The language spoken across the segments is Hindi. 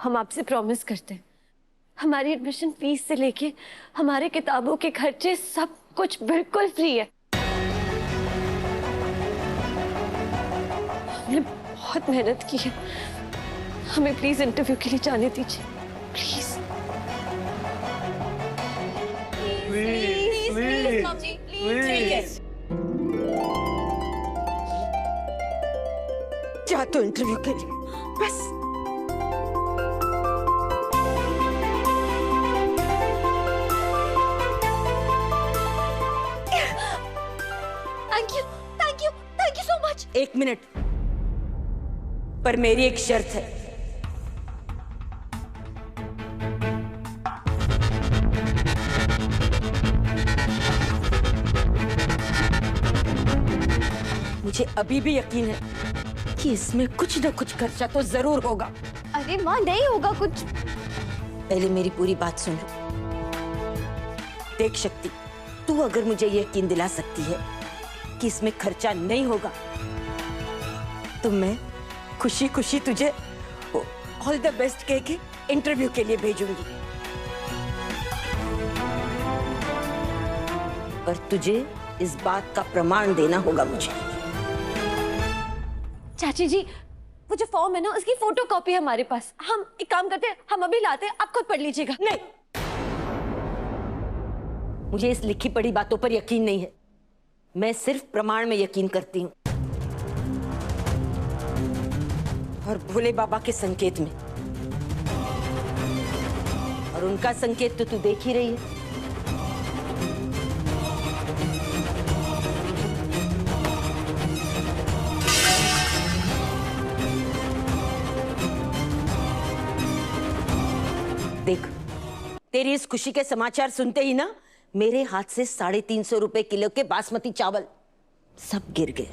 हम आपसे प्रॉमिस करते हैं, हमारी एडमिशन फीस से लेके हमारे किताबों के खर्चे सब कुछ बिल्कुल फ्री है। हमने बहुत मेहनत की है, हमें प्लीज इंटरव्यू के लिए जाने दीजिए, प्लीज। प्लीज जा तो इंटरव्यू के लिए, बस। Thank you so much. 1 minute, पर मेरी एक शर्त है। मुझे अभी भी यकीन है कि इसमें कुछ न कुछ खर्चा तो जरूर होगा। अरे माँ, नहीं होगा कुछ। पहले मेरी पूरी बात सुन लो। देख शक्ति, तू अगर मुझे यकीन दिला सकती है कि इसमें खर्चा नहीं होगा तो मैं खुशी खुशी तुझे ऑल द बेस्ट कह के इंटरव्यू के लिए भेजूंगी। पर तुझे इस बात का प्रमाण देना होगा मुझे। चाची जी, वो जो फॉर्म है ना, उसकी फोटो कॉपी है हमारे पास। हम एक काम करते हैं, हम अभी लाते हैं, आप खुद पढ़ लीजिएगा। नहीं, मुझे इस लिखी पढ़ी बातों पर यकीन नहीं है। मैं सिर्फ प्रमाण में यकीन करती हूँ, और भोले बाबा के संकेत में। और उनका संकेत तो तू देख ही रही है। देख, तेरी इस खुशी के समाचार सुनते ही ना मेरे हाथ से 350 रुपए किलो के बासमती चावल सब गिर गए।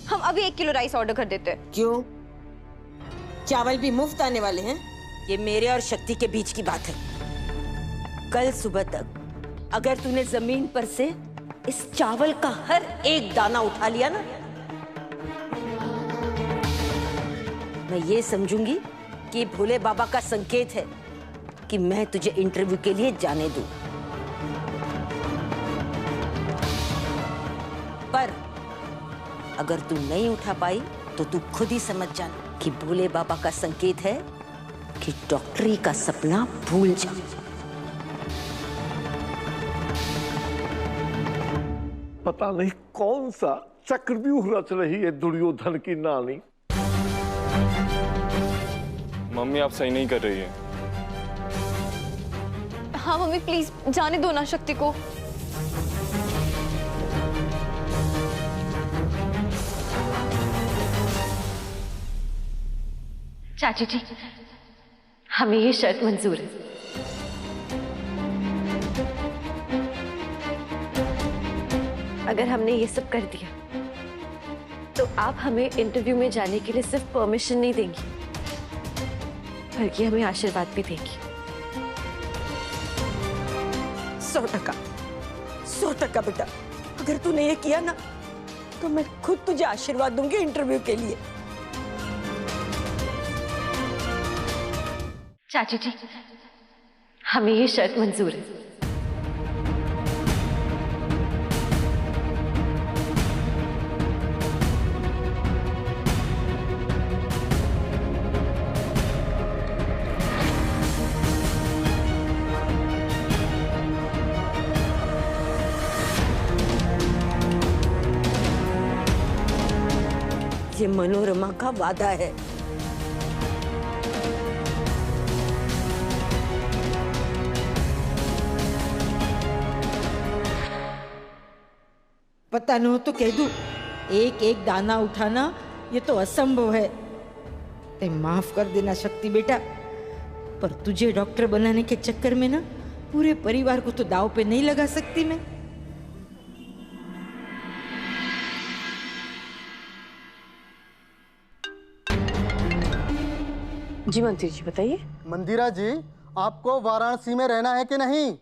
हम अभी 1 किलो राइस ऑर्डर कर देते हैं। क्यों? चावल भी मुफ्त आने वाले हैं? ये मेरे और शक्ति के बीच की बात है। कल सुबह तक अगर तूने जमीन पर से इस चावल का हर एक दाना उठा लिया ना, मैं ये समझूंगी कि भोले बाबा का संकेत है कि मैं तुझे इंटरव्यू के लिए जाने दूं। पर अगर तू नहीं उठा पाई तो तू खुद ही समझ जाना कि भोले बाबा का संकेत है कि डॉक्टरी का सपना भूल जा। पता नहीं कौन सा चक्रव्यूह रच रही है दुर्योधन की नानी। मम्मी, आप सही नहीं कर रही है। हाँ मम्मी, प्लीज जाने दो ना शक्ति को। चाची जी, हमें ये शर्त मंजूर है। अगर हमने ये सब कर दिया तो आप हमें इंटरव्यू में जाने के लिए सिर्फ परमिशन नहीं देंगी, बल्कि हमें आशीर्वाद भी देंगी। 100% बेटा। अगर तूने ये किया ना तो मैं खुद तुझे आशीर्वाद दूंगी इंटरव्यू के लिए। चाची जी, हमें ये शर्त मंजूर है। ये मनोरमा का वादा है। पता न हो तो कह दूं, एक एक दाना उठाना ये तो असंभव है। ते माफ कर देना शक्ति बेटा, पर तुझे डॉक्टर बनाने के चक्कर में ना पूरे परिवार को तो दाव पे नहीं लगा सकती मैं। जी मंत्री जी बताइए। मंदिरा जी, आपको वाराणसी में रहना है कि नहीं?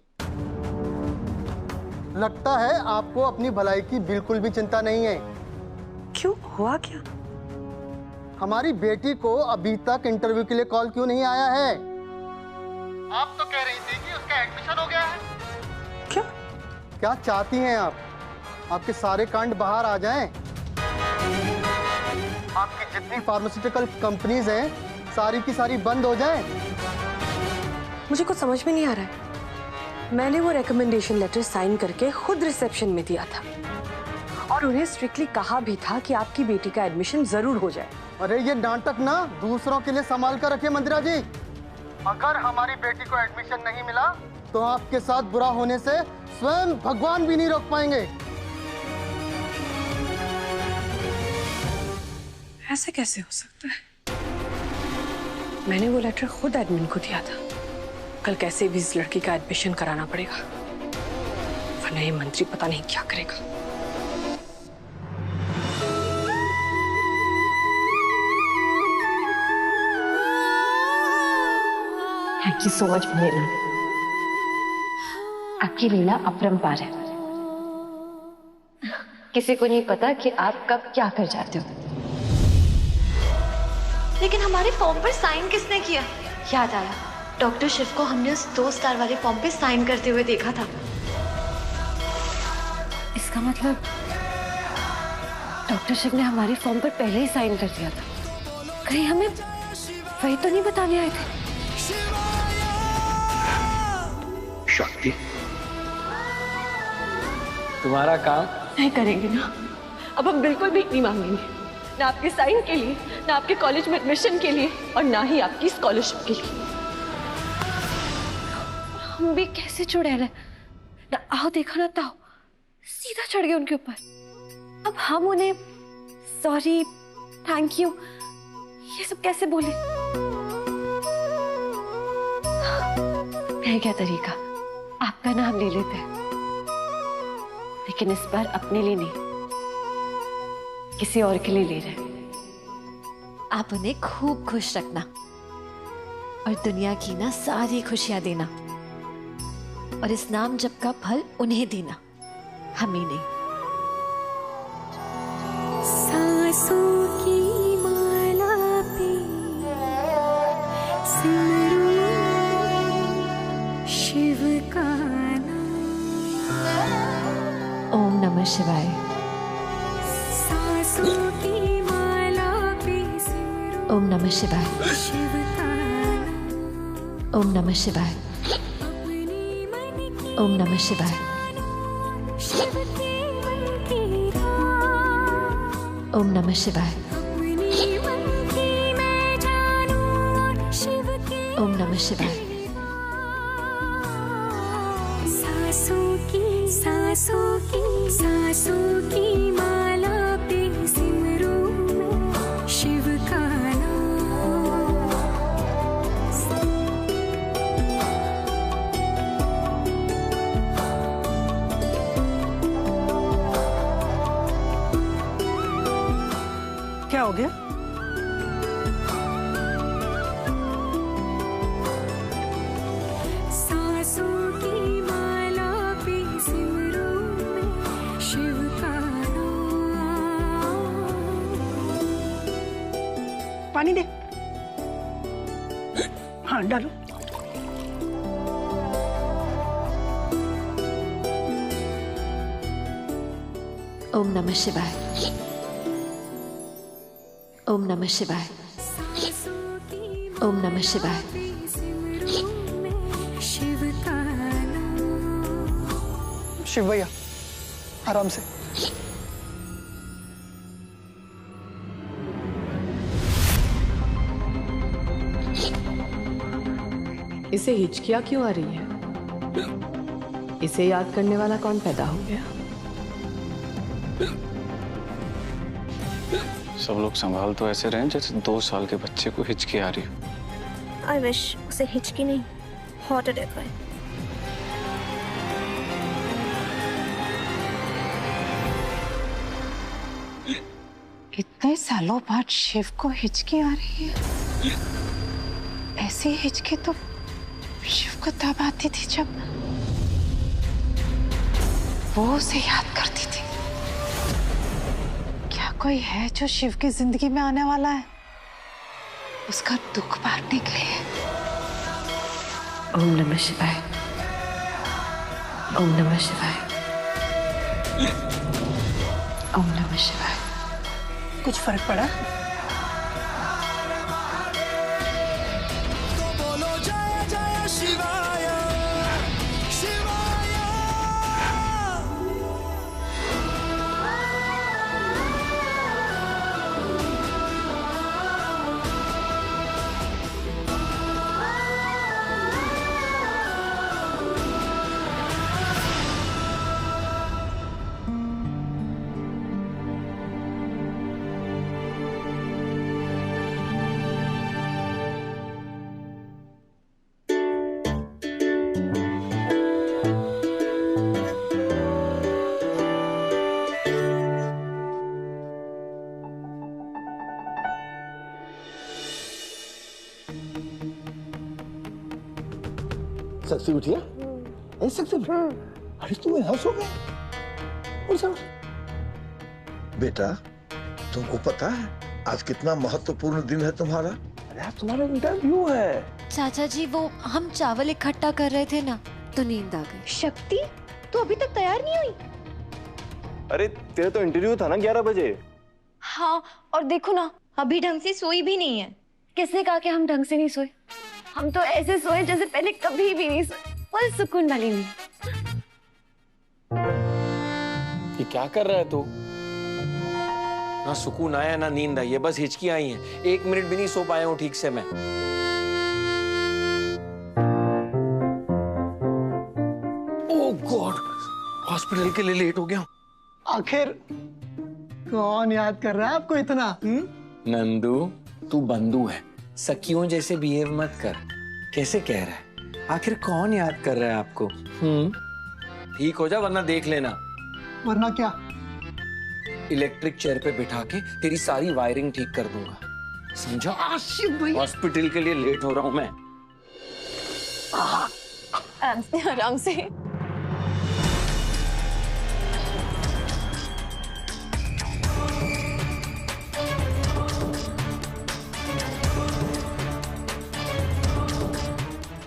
लगता है आपको अपनी भलाई की बिल्कुल भी चिंता नहीं है। क्यों, हुआ क्या? हमारी बेटी को अभी तक इंटरव्यू के लिए कॉल क्यों नहीं आया है? आप तो कह रही थी कि उसका एडमिशन हो गया है। क्या चाहती हैं आप? आपके सारे कांड बाहर आ जाएं? आपकी जितनी फार्मास्यूटिकल कंपनीज हैं सारी की सारी बंद हो जाएं? मुझे कुछ समझ में नहीं आ रहा है। मैंने वो रिकमेंडेशन लेटर साइन करके खुद रिसेप्शन में दिया था और उन्हें स्ट्रिक्टली कहा भी था कि आपकी बेटी का एडमिशन जरूर हो जाए। अरे ये नाटक ना दूसरों के लिए संभाल कर रखिए मंदिरा जी। अगर हमारी बेटी को एडमिशन नहीं मिला तो आपके साथ बुरा होने से स्वयं भगवान भी नहीं रोक पाएंगे। ऐसे कैसे हो सकता है? मैंने वो लेटर खुद एडमिन को दिया था। कल कैसे भी इस लड़की का एडमिशन कराना पड़ेगा, वरना ये मंत्री पता नहीं क्या करेगा। Thank you so much Meena, आपकी लीला अपरंपार है। किसी को नहीं पता कि आप कब क्या कर जाते हो। लेकिन हमारे फॉर्म पर साइन किसने किया? याद आया, डॉक्टर शिव को हमने उस 2 स्टार वाले फॉर्म पे साइन करते हुए देखा था। इसका मतलब डॉक्टर शिव ने हमारी फॉर्म पर पहले ही साइन कर दिया था। कहीं हमें वही तो नहीं बताने आए थे? शक्ति, तुम्हारा काम नहीं करेंगे ना। अब हम बिल्कुल भी नहीं मांगेंगे, ना आपके साइन के लिए, ना आपके कॉलेज में एडमिशन के लिए, और ना ही आपकी स्कॉलरशिप के लिए। हम भी कैसे चुड़ैल हैं, ना आओ देखा ना ताओ, सीधा चढ़ गए उनके ऊपर। अब हम उन्हें सॉरी, थैंक यू, ये सब कैसे बोले? है क्या तरीका, आपका नाम ले लेते हैं, लेकिन इस बार अपने लिए नहीं, किसी और के लिए ले रहे हैं। आप उन्हें खूब खुश रखना और दुनिया की ना सारी खुशियां देना, और इस नाम जप का फल उन्हें देना, हमें नहीं। सांसों की माला पे सिमरूं शिव का नाम। ओम नमः शिवाय। सांसों की माला पे सिमरूं ओम नमः शिवाय। शिव का नाम। ओम नमः शिवाय। ओम नमः शिवाय। शिव के मन की राह। ओम नमः शिवाय। अपनी मन की मैं जानूं और शिव के ओम नमः शिवाय। सांसों की माला पे सिमरूं मैं शिव का नाम। क्या हो गया? सांसों की माला पे सिमरूं मैं शिव का नाम। पानी दे। हाँ डालो। ओम नमः शिवाय। ओम नमः शिवाय। ओम नमः शिवाय। सिमरूं मैं शिव का नाम। शिव भैया आराम से। इसे हिचकियां क्यों आ रही है? इसे याद करने वाला कौन पैदा हो गया? सब लोग संभाल तो ऐसे रहे जैसे 2 साल के बच्चे को हिचकी आ रही हो। आई विश उसे हिचकी नहीं, हार्ट अटैक है। इतने सालों बाद शिव को हिचकी आ रही है। ऐसी हिचकी तो शिव को तब आती थी जब वो उसे याद करती थी। क्या कोई है जो शिव की जिंदगी में आने वाला है? उसका दुख बांटने के लिए। ओम नमः शिवाय, ओम नमः शिवाय, ओम नमः शिवाय। कुछ फर्क पड़ा? शक्ति बिटिया, शक्ति बिटिया, अरे तुम यहाँ सो गए? बेटा, तुमको पता है आज कितना महत्वपूर्ण दिन है तुम्हारा? अरे आज तुम्हारा इंटरव्यू है। चाचा जी वो हम चावल इकट्ठा कर रहे थे ना, तो नींद आ गई। शक्ति, तू अभी तक तैयार नहीं हुई? अरे तेरा तो इंटरव्यू था ना 11 बजे। हाँ, और देखो ना अभी ढंग से सोई भी नहीं है। किसने कहा कि हम ढंग से नहीं सोए? हम तो ऐसे सोए जैसे पहले कभी भी नहीं सोए, और सुकून वाली नींद। ये क्या कर रहा है तू? ना सुकून आया ना नींद आई है, बस हिचकी आई है। 1 मिनट भी नहीं सो पाया हूँ ठीक से मैं। ओह गॉड, हॉस्पिटल के लिए लेट हो गया। आखिर कौन याद कर रहा है आपको इतना? नंदू, तू बंधु है, सखियों जैसे बिहेव मत कर। कैसे कह रहा है? आखिर कौन याद कर रहा है आपको? ठीक हो जा वरना देख लेना। वरना क्या? इलेक्ट्रिक चेयर पे बिठा के तेरी सारी वायरिंग ठीक कर दूंगा, समझा? हॉस्पिटल के लिए लेट हो रहा हूं मैं। आराम से।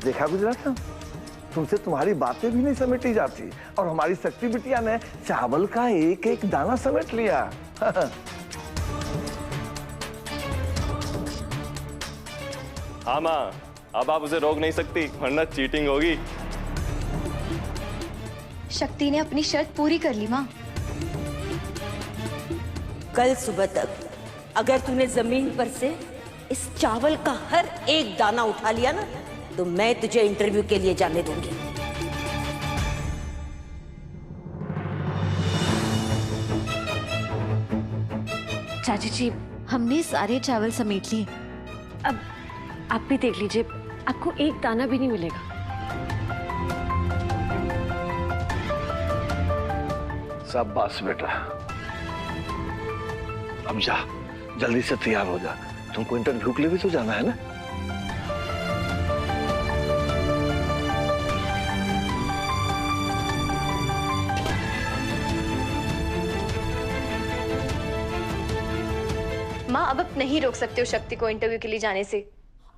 देखा गुजरात, तुमसे तुम्हारी बातें भी नहीं समेटी जाती और हमारी शक्ति बिटिया ने चावल का एक एक दाना समेट लिया। हाँ माँ, अब आप उसे रोक नहीं सकती वरना चीटिंग होगी। शक्ति ने अपनी शर्त पूरी कर ली माँ। कल सुबह तक अगर तूने जमीन पर से इस चावल का हर एक दाना उठा लिया ना, तो मैं तुझे इंटरव्यू के लिए जाने दूंगी। चाची जी, हमने सारे चावल समेट लिए। अब आप भी देख लीजिए, आपको एक दाना भी नहीं मिलेगा। शाबाश बेटा, अब जा जल्दी से तैयार हो जा, तुमको इंटरव्यू के लिए भी तो जाना है ना। माँ, अब आप नहीं रोक सकते हो शक्ति को इंटरव्यू के लिए जाने से।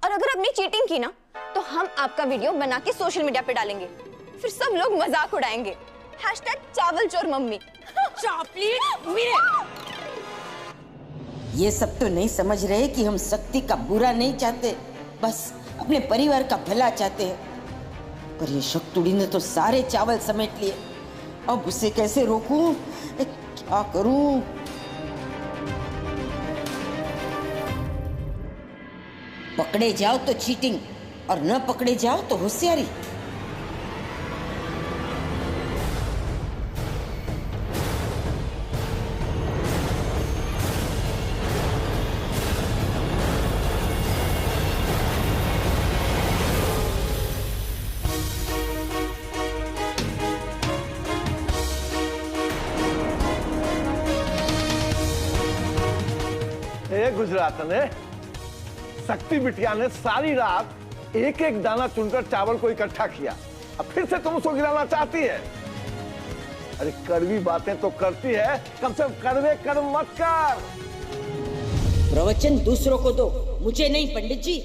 और अगर आपने चीटिंग की ना, तो हम आपका वीडियो बना के सोशल मीडिया पे डालेंगे, फिर सब लोग मजाक उड़ाएंगे। #चावल चोर मम्मी। ये सब तो नहीं समझ रहे कि हम शक्ति का बुरा नहीं चाहते, बस अपने परिवार का भला चाहते हैं। पर ये शक्तुड़ी ने तो सारे चावल समेट लिए, अब उसे कैसे रोकूं? क्या करूं? पकड़े जाओ तो चीटिंग और न पकड़े जाओ तो होशियारी। गुजरात ने शक्ति बिटिया ने सारी रात एक एक दाना चुनकर चावल को इकट्ठा किया, अब फिर से तुम उसको गिराना चाहती है। अरे कड़वी बातें तो करती है, कम से कम कड़वे कर्म मत कर। प्रवचन दूसरों को दो, मुझे नहीं पंडित जी।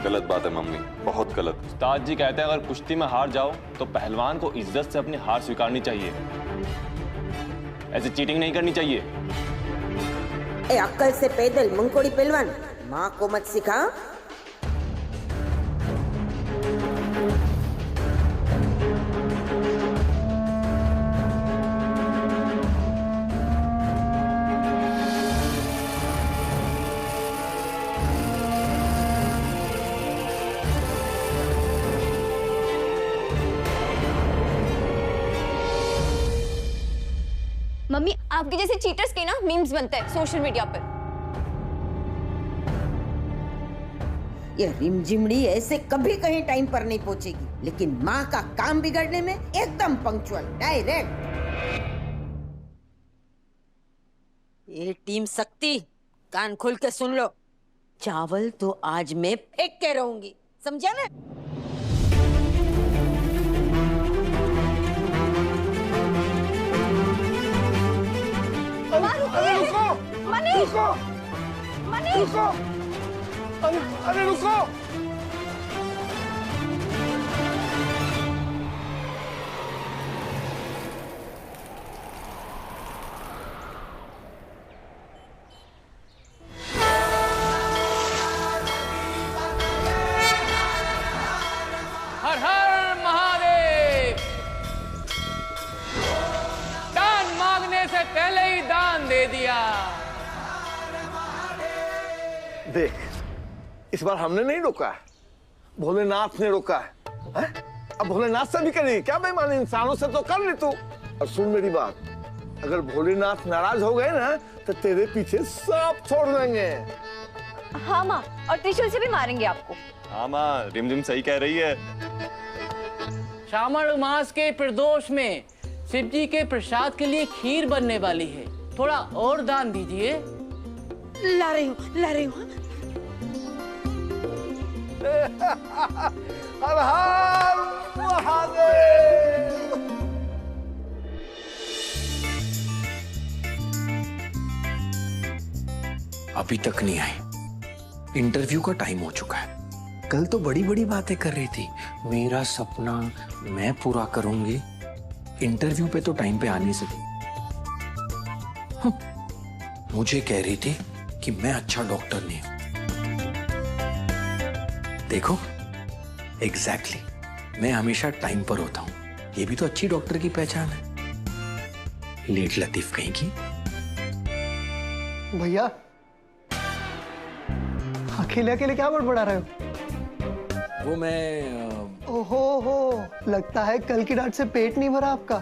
गलत बात है मम्मी, बहुत गलत। उस्ताद जी कहते हैं अगर कुश्ती में हार जाओ तो पहलवान को इज्जत से अपनी हार स्वीकारनी चाहिए, ऐसे चीटिंग नहीं करनी चाहिए। ए अक्कल से पैदल मंकोड़ी पहलवान, माँ को मत सिखा। मम्मी आपके जैसे चीटर्स के ना मीम्स बनते हैं सोशल मीडिया पर। ये रिमझिमड़ी ऐसे कभी कहीं टाइम पर नहीं पहुंचेगी, लेकिन माँ का काम बिगड़ने में एकदम पंक्चुअल, डायरेक्ट। ये टीम शक्ति, कान खोल के सुन लो, चावल तो आज मैं फेंक के रहूंगी, समझा ना? अरे रुको, रुको, रुको, अरे रुको। हर हर महादेव। दान मांगने से पहले ही दान दे दिया। देख, इस बार हमने नहीं रोका है, भोलेनाथ ने रोका है। अब भोलेनाथ से भी करेगी क्या बेईमानी? इंसानों से तो कर ले तू। और सुन मेरी बात, अगर भोलेनाथ नाराज हो गए ना तो तेरे पीछे सांप छोड़ देंगे। हाँ माँ, और त्रिशूल से भी मारेंगे आपको। हाँ माँ, रिमझिम सही कह रही है। श्रावण मास के प्रदोष में शिव जी के प्रसाद के लिए खीर बनने वाली है, थोड़ा और दान दीजिए। ला रही हूँ, ला रही हूँ। हर हर महादेव। अभी तक नहीं आई। इंटरव्यू का टाइम हो चुका है। कल तो बड़ी बड़ी बातें कर रही थी, मेरा सपना मैं पूरा करूंगी। इंटरव्यू पे तो टाइम पे आ नहीं सकी। मुझे कह रही थी कि मैं अच्छा डॉक्टर नहीं हूं। देखो, एग्जैक्टली मैं हमेशा टाइम पर होता हूं। ये भी तो अच्छी डॉक्टर की पहचान है। लेट लतीफ कहीं की। भैया, अकेले अकेले क्या बड़बड़ा रहे हो? वो मैं ओहो हो, लगता है कल की डांट से पेट नहीं भरा आपका।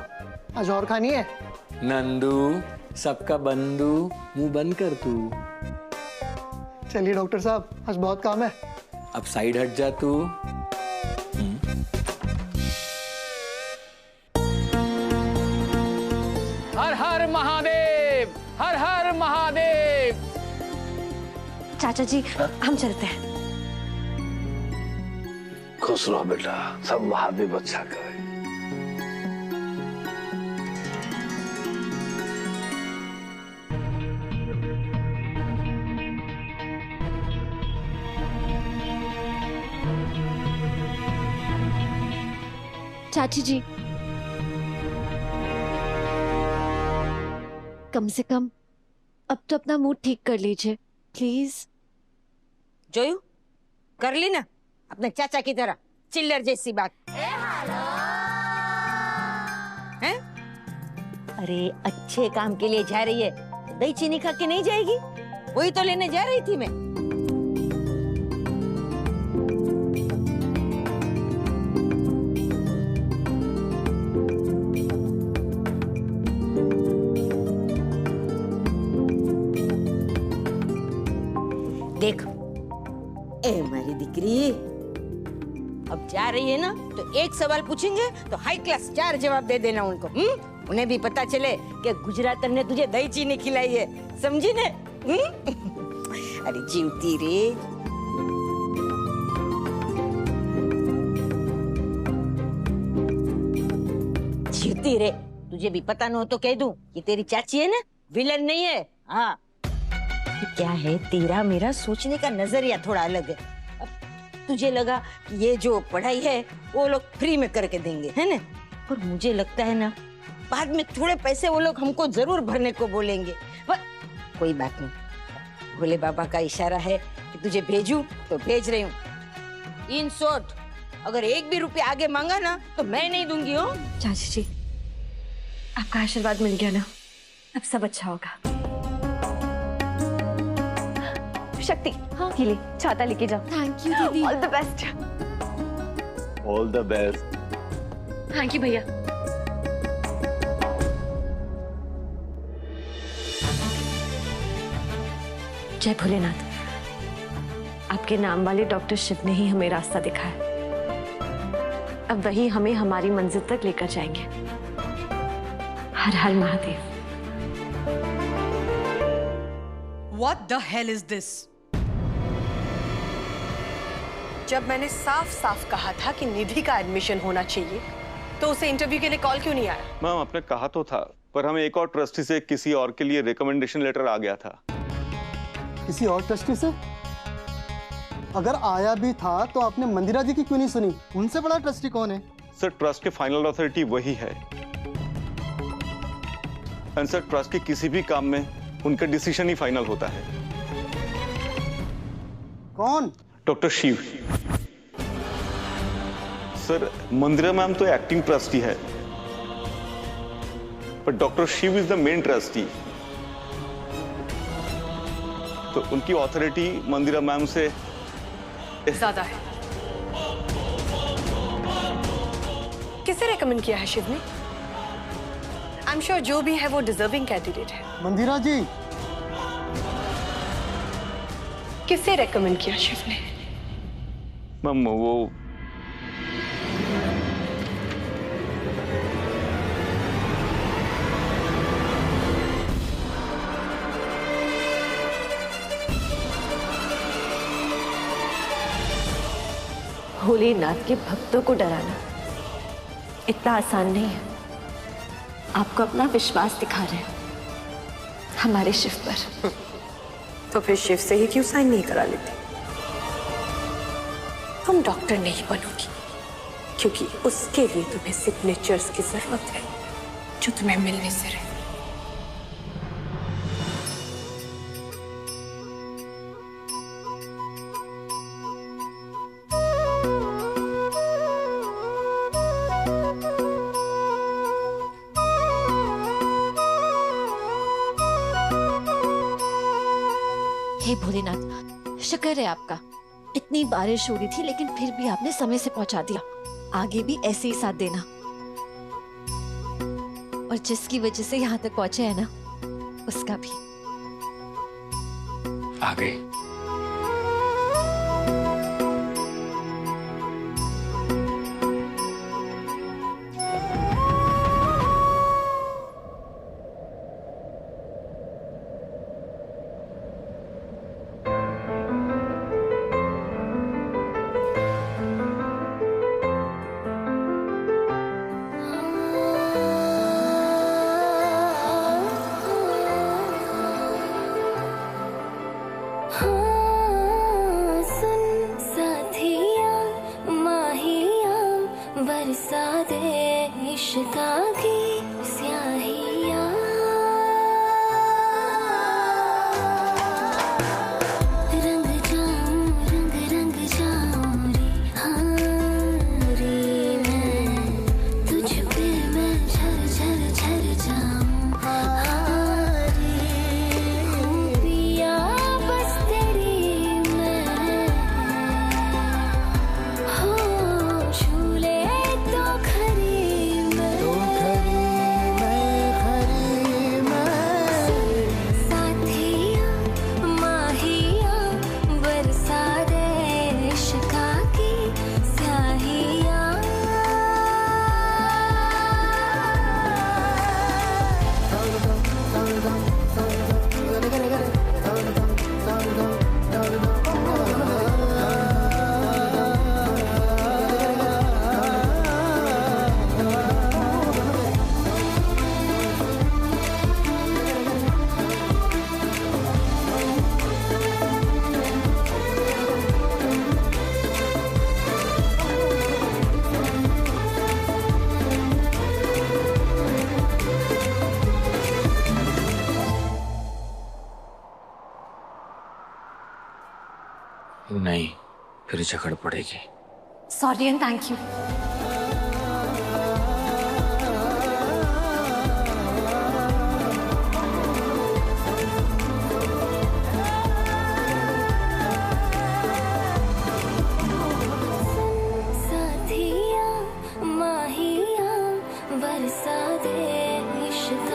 आज और खानी है? नंदू, सबका बंधु, मुंह बंद कर तू। चलिए डॉक्टर साहब, आज बहुत काम है। अब साइड हट जा तू। हर हर महादेव, हर हर महादेव। चाचा जी, हम चलते हैं। खुश रहो बेटा, सब महादेव अच्छा करे। चाची जी, कम से कम अब तो अपना मूड ठीक कर लीजिए प्लीज। जोयू, कर ली ना अपने चाचा की तरह चिल्लर जैसी बात। हैं? अरे अच्छे काम के लिए जा रही है, दही चीनी खा के नहीं जाएगी? वही तो लेने जा रही थी मैं। देख, ए मारी दिकरी, जा रही है ना तो एक सवाल पूछेंगे तो हाई क्लास 4 जवाब दे देना उनको। उन्हें भी पता चले कि गुजरातन ने तुझे दही चीनी खिलाई है, समझी ने? अरे जीवती रे। जीवती रे, तुझे भी पता न हो तो कह दूं कि तेरी चाची है ना, विलन नहीं है। हाँ, क्या है तेरा मेरा सोचने का नजरिया थोड़ा अलग है। अब तुझे लगा कि ये जो पढ़ाई है वो लोग फ्री में करके देंगे, है ना? पर मुझे लगता है ना, बाद में थोड़े पैसे वो लोग हमको जरूर भरने को बोलेंगे। पर कोई बात नहीं, भोले बाबा का इशारा है कि तुझे भेजूं तो भेज रही हूँ। इन शॉर्ट, अगर 1 भी रुपया आगे मांगा ना तो मैं नहीं दूंगी। हो चाची जी, आपका आशीर्वाद मिल गया ना, अब सब अच्छा होगा। शक्ति, हाँ ये ले, छाता लेके जाओ। थैंक यू दीदी। All the best. All the best. Thank you भैया। जय भोलेनाथ, आपके नाम वाले डॉक्टर शिव ने ही हमें रास्ता दिखाया। अब वही हमें हमारी मंजिल तक लेकर जाएंगे। हर हर Mahadev. What the hell is this? जब मैंने साफ साफ कहा था कि निधि का एडमिशन होना चाहिए, तो उसे इंटरव्यू के लिए कॉल क्यों नहीं आया? मैम, आपने कहा तो था, पर हमें एक और ट्रस्टी से किसी और के लिए रिकमेंडेशन लेटर आ गया था। किसी और ट्रस्टी से? अगर आया भी था तो आपने मंदिरा जी की क्यों नहीं सुनी? उनसे बड़ा ट्रस्टी कौन है? सर, ट्रस्ट के फाइनल अथॉरिटी वही है। एंड सर, ट्रस्ट के किसी भी काम में उनका डिसीजन ही फाइनल होता है। कौन? Doctor Shiv. Sir, Mandira ma'am तो एक्टिंग ट्रस्टी है, पर doctor Shiv is the main trustee. तो उनकी ऑथोरिटी मंदिरा मैम से ज्यादा है। किसे रेकमेंड किया है शिव ने? आई एम श्योर जो भी है वो डिजर्विंग कैंडिडेट है। मंदिरा जी। किसे रेकमेंड किया शिव ने? मैम, वो भोलेनाथ के भक्तों को डराना इतना आसान नहीं है। आपको अपना विश्वास दिखा रहे हैं हमारे शिव पर। तो फिर शिव से ही क्यों साइन नहीं करा लेते? तुम डॉक्टर नहीं बनोगी, क्योंकि उसके लिए तुम्हें सिग्नेचर्स की जरूरत है जो तुम्हें मिलने से रहे। हे भोलेनाथ, शुक्र है आपका। इतनी बारिश हो रही थी लेकिन फिर भी आपने समय से पहुंचा दिया। आगे भी ऐसे ही साथ देना। और जिसकी वजह से यहाँ तक पहुंचे है ना, उसका भी। आ गई। बरसा दे इश्क़ा की स्याहियाँ। रंग जाऊं रंग रंग जाऊं रे, हाँ रे मैं तुझ पे मैं झर झर झर जाऊं, हाँ रे पिया बस तेरी मैं हो झूले तो खरी मैं झगड़ पड़ेगी। Sorry and thank you. साथिया माहिया बरसा दे इश्क